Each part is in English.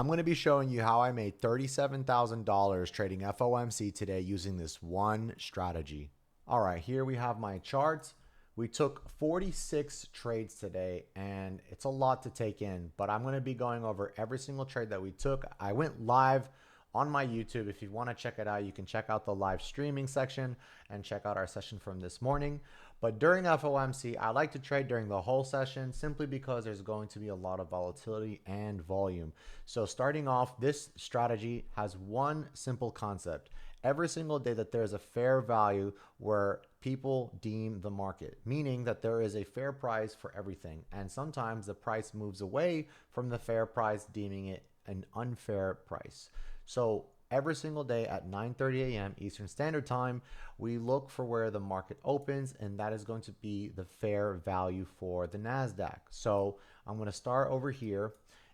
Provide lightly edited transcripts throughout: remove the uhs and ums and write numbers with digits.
I'm going to be showing you how I made $37,000 trading FOMC today using this one strategy. All right, here we have my charts. We took 46 trades today, and it's a lot to take in, but I'm going to be going over every single trade that we took. I went live on my YouTube. If you want to check it out, you can check out the live streaming section and check out our session from this morning. But during FOMC, I like to trade during the whole session simply because there's going to be a lot of volatility and volume. So starting off, this strategy has one simple concept. Every single day that there's a fair value where people deem the market, meaning that there is a fair price for everything. And sometimes the price moves away from the fair price, deeming it an unfair price. So every single day at 9:30 a.m. Eastern Standard Time, we look for where the market opens, and that is going to be the fair value for the NASDAQ. So I'm going to start over here.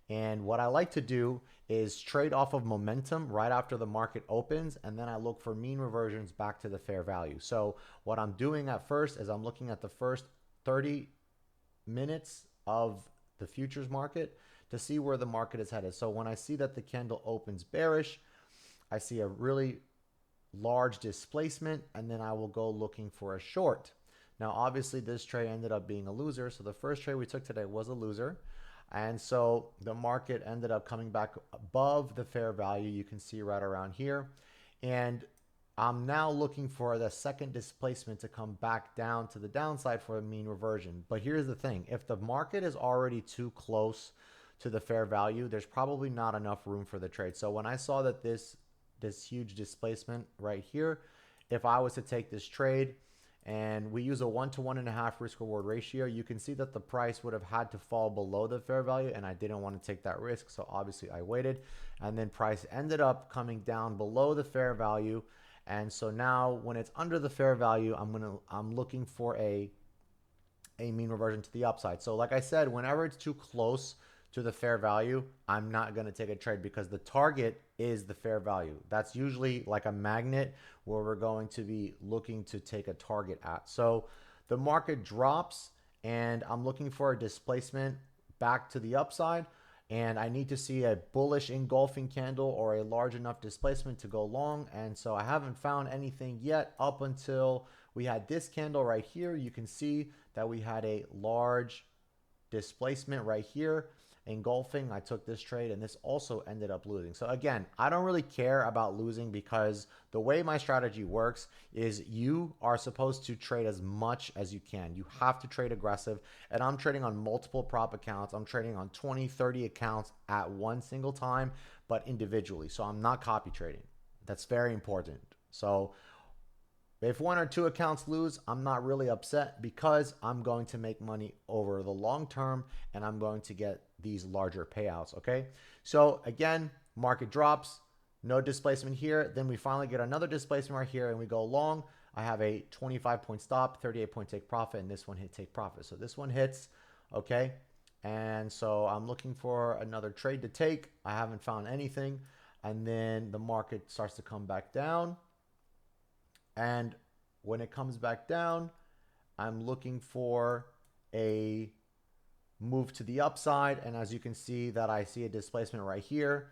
And what I like to do is trade off of momentum right after the market opens, and then I look for mean reversions back to the fair value. So what I'm doing at first is I'm looking at the first 30 minutes of the futures market to see where the market is headed. So when I see that the candle opens bearish, I see a really large displacement, and then I will go looking for a short. Now, obviously, this trade ended up being a loser. So the first trade we took today was a loser. And so the market ended up coming back above the fair value. You can see right around here. And I'm now looking for the second displacement to come back down to the downside for a mean reversion. But here's the thing. If the market is already too close to the fair value, there's probably not enough room for the trade. So when I saw that this huge displacement right here, if I was to take this trade and we use a 1 to 1.5 risk reward ratio, you can see that the price would have had to fall below the fair value, and I didn't want to take that risk. So obviously I waited, and then price ended up coming down below the fair value. And so now when it's under the fair value, I'm looking for a mean reversion to the upside. So like I said, whenever it's too close to the fair value, I'm not going to take a trade because the target is the fair value. That's usually like a magnet where we're going to be looking to take a target at. So the market drops and I'm looking for a displacement back to the upside, and I need to see a bullish engulfing candle or a large enough displacement to go long. And so I haven't found anything yet up until we had this candle right here. You can see that we had a large displacement right here engulfing. I took this trade, and this also ended up losing. So again, I don't really care about losing because the way my strategy works is you are supposed to trade as much as you can. You have to trade aggressive, and I'm trading on multiple prop accounts. I'm trading on 20, 30 accounts at one single time, but individually. So I'm not copy trading. That's very important. So if 1 or 2 accounts lose, I'm not really upset because I'm going to make money over the long term, and I'm going to get these larger payouts, okay? So again, market drops, no displacement here. Then we finally get another displacement right here, and we go long. I have a 25-point stop, 38-point take profit, and this one hit take profit. So this one hits, okay? And so I'm looking for another trade to take. I haven't found anything. And then the market starts to come back down. And when it comes back down, I'm looking for a move to the upside. And as you can see that I see a displacement right here.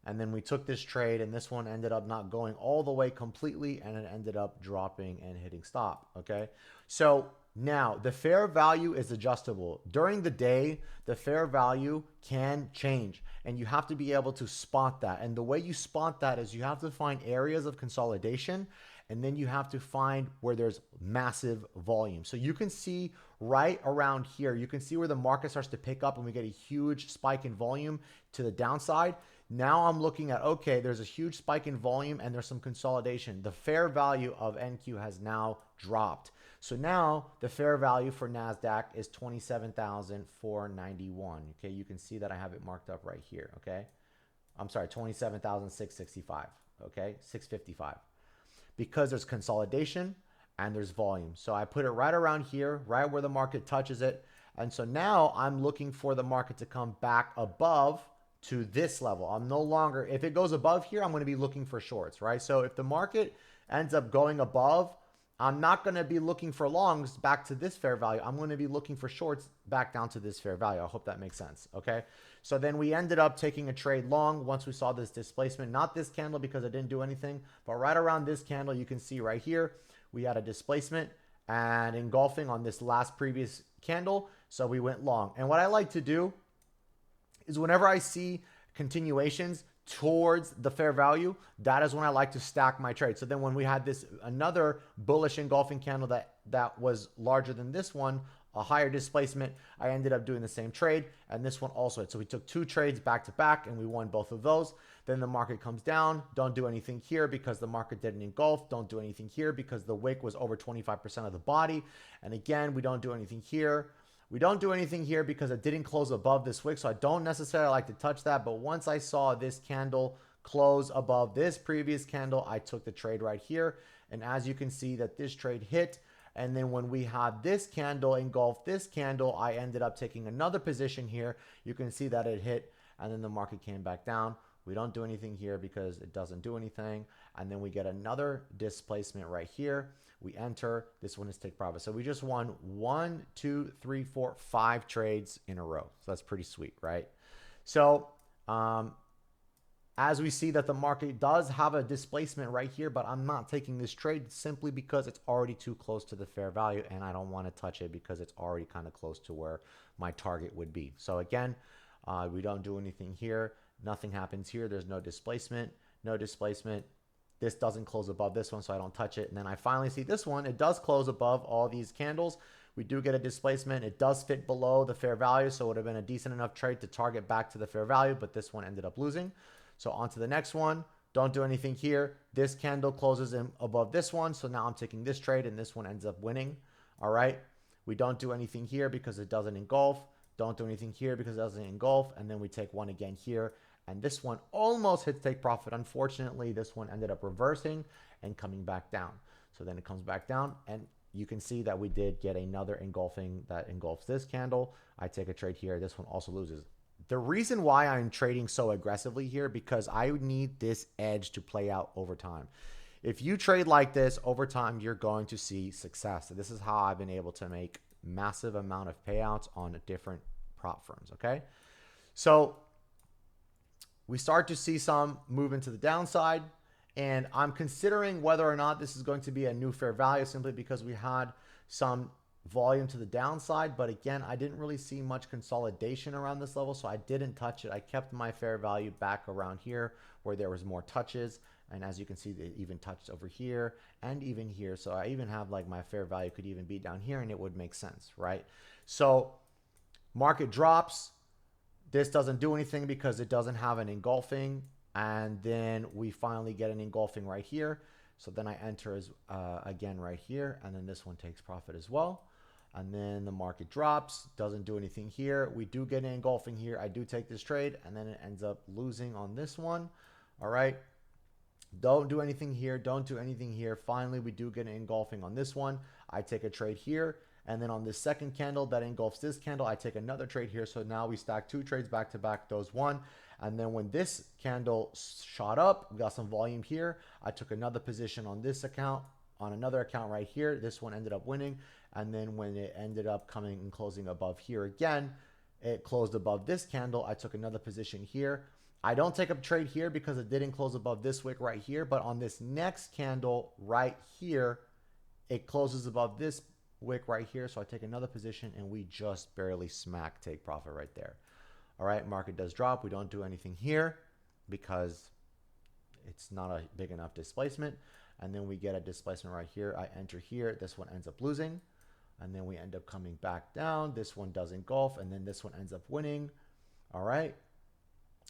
And then we took this trade, and this one ended up not going all the way completely, and it ended up dropping and hitting stop. Okay. So now the fair value is adjustable. During the day, the fair value can change, and you have to be able to spot that. And the way you spot that is you have to find areas of consolidation, and then you have to find where there's massive volume. So you can see right around here, you can see where the market starts to pick up and we get a huge spike in volume to the downside. Now I'm looking at, okay, there's a huge spike in volume and there's some consolidation. The fair value of NQ has now dropped. So now the fair value for NASDAQ is 27,491. Okay, you can see that I have it marked up right here. Okay, I'm sorry, 27,665. Okay, 655. Because there's consolidation and there's volume. So I put it right around here, right where the market touches it. And so now I'm looking for the market to come back above to this level. I'm no longer, if it goes above here, I'm going to be looking for shorts, right? So if the market ends up going above, I'm not going to be looking for longs back to this fair value. I'm going to be looking for shorts back down to this fair value. I hope that makes sense. Okay. So then we ended up taking a trade long once we saw this displacement, not this candle because it didn't do anything, but right around this candle, you can see right here, we had a displacement and engulfing on this last previous candle. So we went long. And what I like to do is whenever I see continuations towards the fair value, that is when I like to stack my trade. So then when we had this another bullish engulfing candle that was larger than this one, a higher displacement, I ended up doing the same trade, and this one also. So we took 2 trades back to back and we won both of those. Then the market comes down. Don't do anything here because the market didn't engulf. Don't do anything here because the wick was over 25% of the body. And again, we don't do anything here. We don't do anything here because it didn't close above this wick, so I don't necessarily like to touch that. But once I saw this candle close above this previous candle, I took the trade right here. And as you can see that this trade hit, and then when we had this candle engulf this candle, I ended up taking another position here. You can see that it hit, and then the market came back down. We don't do anything here because it doesn't do anything. And then we get another displacement right here. We enter. This one is take profit. So we just won 1, 2, 3, 4, 5 trades in a row. So that's pretty sweet, right? So as we see that the market does have a displacement right here, but I'm not taking this trade simply because it's already too close to the fair value and I don't want to touch it because it's already kind of close to where my target would be. So again, we don't do anything here. Nothing happens here. There's no displacement. No displacement. This doesn't close above this one, so I don't touch it. And then I finally see this one. It does close above all these candles. We do get a displacement. It does fit below the fair value, so it would have been a decent enough trade to target back to the fair value, but this one ended up losing. So on to the next one. Don't do anything here. This candle closes in above this one, so now I'm taking this trade, and this one ends up winning. All right. We don't do anything here because it doesn't engulf. Don't do anything here because it doesn't engulf, and then we take one again here. And this one almost hits take profit. Unfortunately, this one ended up reversing and coming back down. So then it comes back down, and you can see that we did get another engulfing that engulfs this candle. I take a trade here. This one also loses. The reason why I'm trading so aggressively here, because I need this edge to play out over time. If you trade like this over time, you're going to see success. So this is how I've been able to make massive amount of payouts on different prop firms, okay? So we start to see some movement to the downside, and I'm considering whether or not this is going to be a new fair value simply because we had some volume to the downside. But again, I didn't really see much consolidation around this level, so I didn't touch it. I kept my fair value back around here where there was more touches. And as you can see, it even touched over here and even here. So I even have like my fair value could even be down here and it would make sense, right? So market drops. This doesn't do anything because it doesn't have an engulfing. And then we finally get an engulfing right here. So then I enter as, again right here. And then this one takes profit as well. And then the market drops, doesn't do anything here. We do get an engulfing here. I do take this trade and then it ends up losing on this one. All right. Don't do anything here. Don't do anything here. Finally, we do get an engulfing on this one. I take a trade here. And then on this second candle that engulfs this candle, I take another trade here. So now we stack 2 trades back to back, those won. And then when this candle shot up, we got some volume here. I took another position on this account, on another account right here. This one ended up winning. And then when it ended up coming and closing above here again, it closed above this candle. I took another position here. I don't take a trade here because it didn't close above this wick right here. But on this next candle right here, it closes above this wick right here. So I take another position and we just barely smack take profit right there. All right, market does drop. We don't do anything here because it's not a big enough displacement. And then we get a displacement right here. I enter here. This one ends up losing. And then we end up coming back down. This one does engulf. And then this one ends up winning. All right.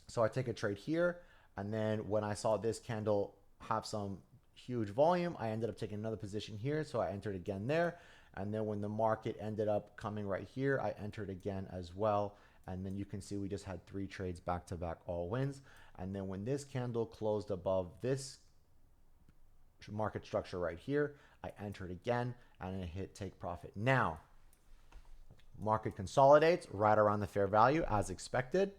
So I take a trade here. And then when I saw this candle have some huge volume, I ended up taking another position here. So I entered again there. And then when the market ended up coming right here, I entered again as well. And then you can see we just had 3 trades back to back, all wins. And then when this candle closed above this market structure right here, I entered again and it hit take profit. Now, market consolidates right around the fair value as expected.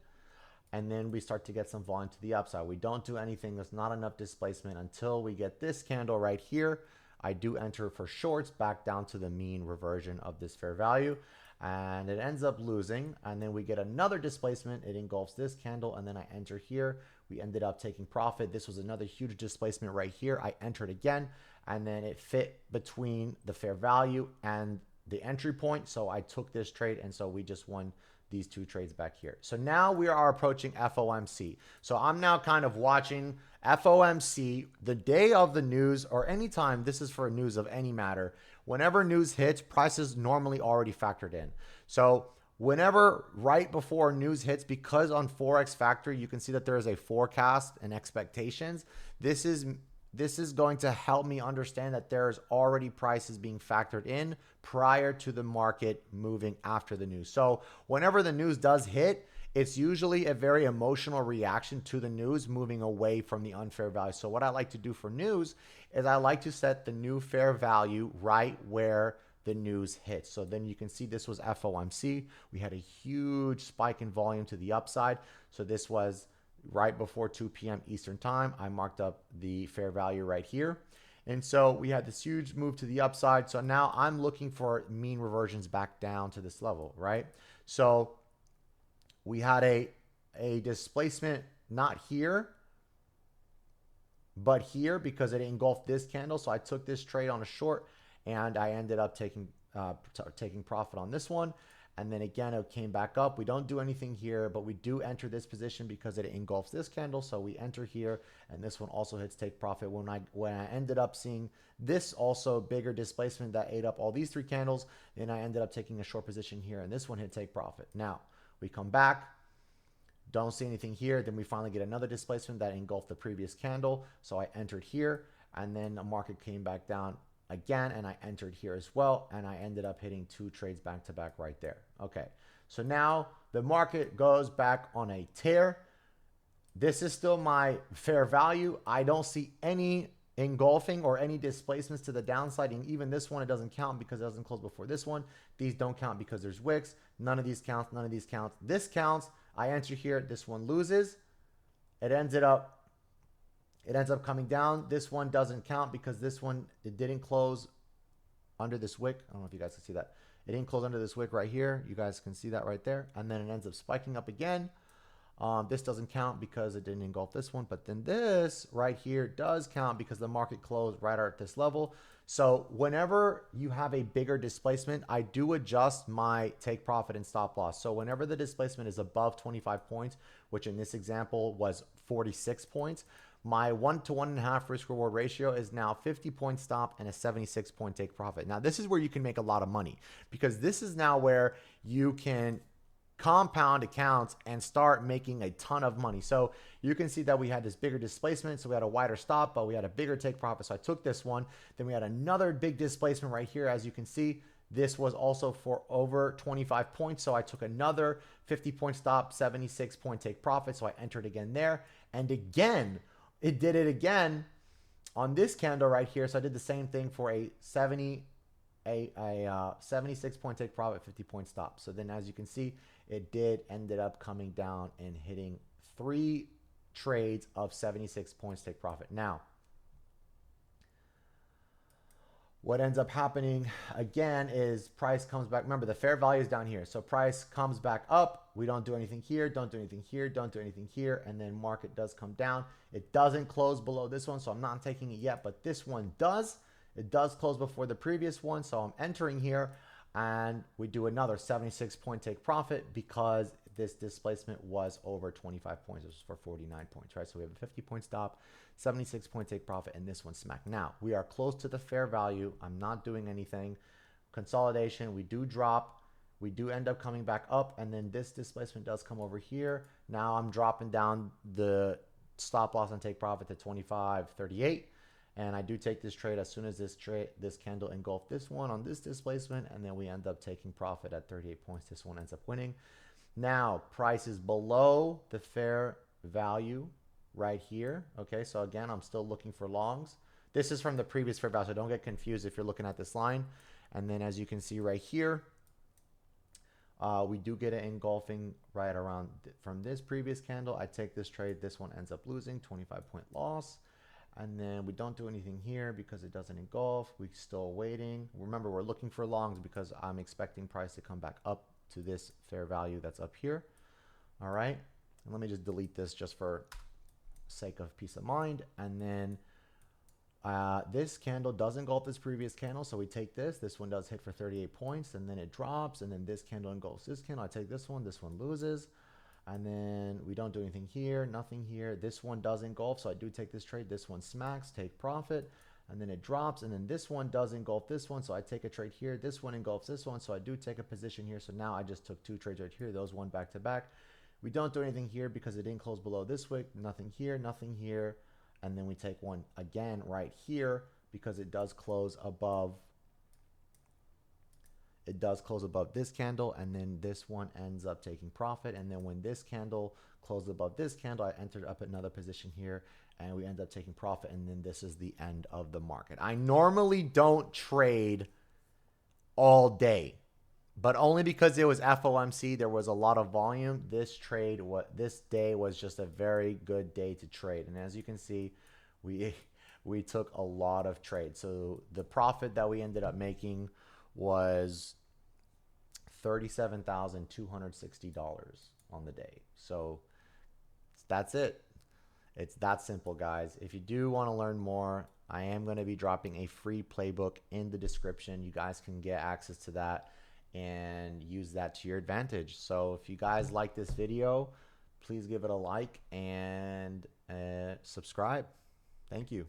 And then we start to get some volume to the upside. We don't do anything. There's not enough displacement until we get this candle right here. I do enter for shorts back down to the mean reversion of this fair value. and it ends up losing, and then we get another displacement. It engulfs this candle, and then I enter here. We ended up taking profit. This was another huge displacement right here. I entered again, and then it fit between the fair value and the entry point, so I took this trade, and so we just won these two trades back here. So now we are approaching FOMC. So I'm now kind of watching FOMC the day of the news, or anytime. This is for news of any matter. Whenever news hits, prices normally already factored in. So whenever right before news hits, because on Forex Factory you can see that there is a forecast and expectations, this is going to help me understand that there's already prices being factored in prior to the market moving after the news. So whenever the news does hit, it's usually a very emotional reaction to the news, moving away from the unfair value. So what I like to do for news is I like to set the new fair value right where the news hits. So then you can see this was FOMC. We had a huge spike in volume to the upside. So this was right before 2 p.m. Eastern time. I marked up the fair value right here. And so we had this huge move to the upside. So now I'm looking for mean reversions back down to this level, right? So we had a displacement not here, but here, because it engulfed this candle. So I took this trade on a short, and I ended up taking profit on this one. And then again, it came back up. We don't do anything here, but we do enter this position because it engulfs this candle. So we enter here, and this one also hits take profit. When I ended up seeing this also bigger displacement that ate up all these three candles, then I ended up taking a short position here, and this one hit take profit. Now we come back, don't see anything here. Then we finally get another displacement that engulfed the previous candle. So I entered here, and then the market came back down again, and I entered here as well, and I ended up hitting two trades back to back right there. Okay, so now the market goes back on a tear. This is still my fair value. I don't see any engulfing or any displacements to the downside, and even this one, it doesn't count because it doesn't close before this one. These don't count because there's wicks. None of these counts. None of these counts. This counts. I enter here. This one loses. It ends up coming down. This one doesn't count because this one, it didn't close under this wick. I don't know if you guys can see that. It didn't close under this wick right here. You guys can see that right there. And then it ends up spiking up again. This doesn't count because it didn't engulf this one. But then this right here does count because the market closed right at this level. So whenever you have a bigger displacement, I do adjust my take profit and stop loss. So whenever the displacement is above 25 points, which in this example was 46 points, my 1 to 1.5 risk reward ratio is now 50 point stop and a 76 point take profit. Now this is where you can make a lot of money, because this is now where you can compound accounts and start making a ton of money. So you can see that we had this bigger displacement, so we had a wider stop, but we had a bigger take profit. So I took this one. Then we had another big displacement right here. As you can see, this was also for over 25 points. So I took another 50 point stop, 76 point take profit. So I entered again there, and again it did it again on this candle right here. So I did the same thing for a 76 point take profit, 50 point stop. So then as you can see, it ended up coming down and hitting 3 trades of 76 points take profit. Now, what ends up happening again is price comes back. Remember, the fair value is down here. So price comes back up. We don't do anything here. Don't do anything here. Don't do anything here. And then market does come down. It doesn't close below this one, so I'm not taking it yet. But this one does. It does close before the previous one. So I'm entering here, and we do another 76 point take profit because this displacement was over 25 points. This was for 49 points, right? So we have a 50 point stop, 76 point take profit, and this one smack. Now we are close to the fair value. I'm not doing anything. Consolidation, we do drop. We do end up coming back up, and then this displacement does come over here. Now I'm dropping down the stop loss and take profit to 25.38. And I do take this trade as soon as this candle engulfed this one on this displacement, and then we end up taking profit at 38 points. This one ends up winning. Now price is below the fair value right here. Okay, so again, I'm still looking for longs. This is from the previous fair value, so don't get confused if you're looking at this line. And then as you can see right here, we do get an engulfing right around from this previous candle. I take this trade. This one ends up losing 25 point loss. And then we don't do anything here because it doesn't engulf. We're still waiting. Remember, we're looking for longs because I'm expecting price to come back up to this fair value that's up here. All right. And let me just delete this just for sake of peace of mind. And then this candle does engulf this previous candle. So we take this. This one does hit for 38 points. And then it drops. And then this candle engulfs this candle. I take this one. This one loses. And then we don't do anything here, nothing here. This one does engulf, so I do take this trade. This one smacks, take profit, and then it drops. And then this one does engulf this one, so I take a trade here. This one engulfs this one, so I do take a position here. So now I just took 2 trades right here, those one back to back. We don't do anything here because it didn't close below this wick. Nothing here, nothing here. And then we take one again right here because it does close above. It does close above this candle, and then this one ends up taking profit. And then when this candle closes above this candle, I entered up another position here, and we end up taking profit. And then this is the end of the market. I normally don't trade all day, but only because it was FOMC, there was a lot of volume. This day was just a very good day to trade. And as you can see, we took a lot of trades. So the profit that we ended up making was $37,260 on the day. So that's it. It's that simple, guys. If you do want to learn more, I am going to be dropping a free playbook in the description. You guys can get access to that and use that to your advantage. So if you guys like this video, please give it a like and subscribe. Thank you.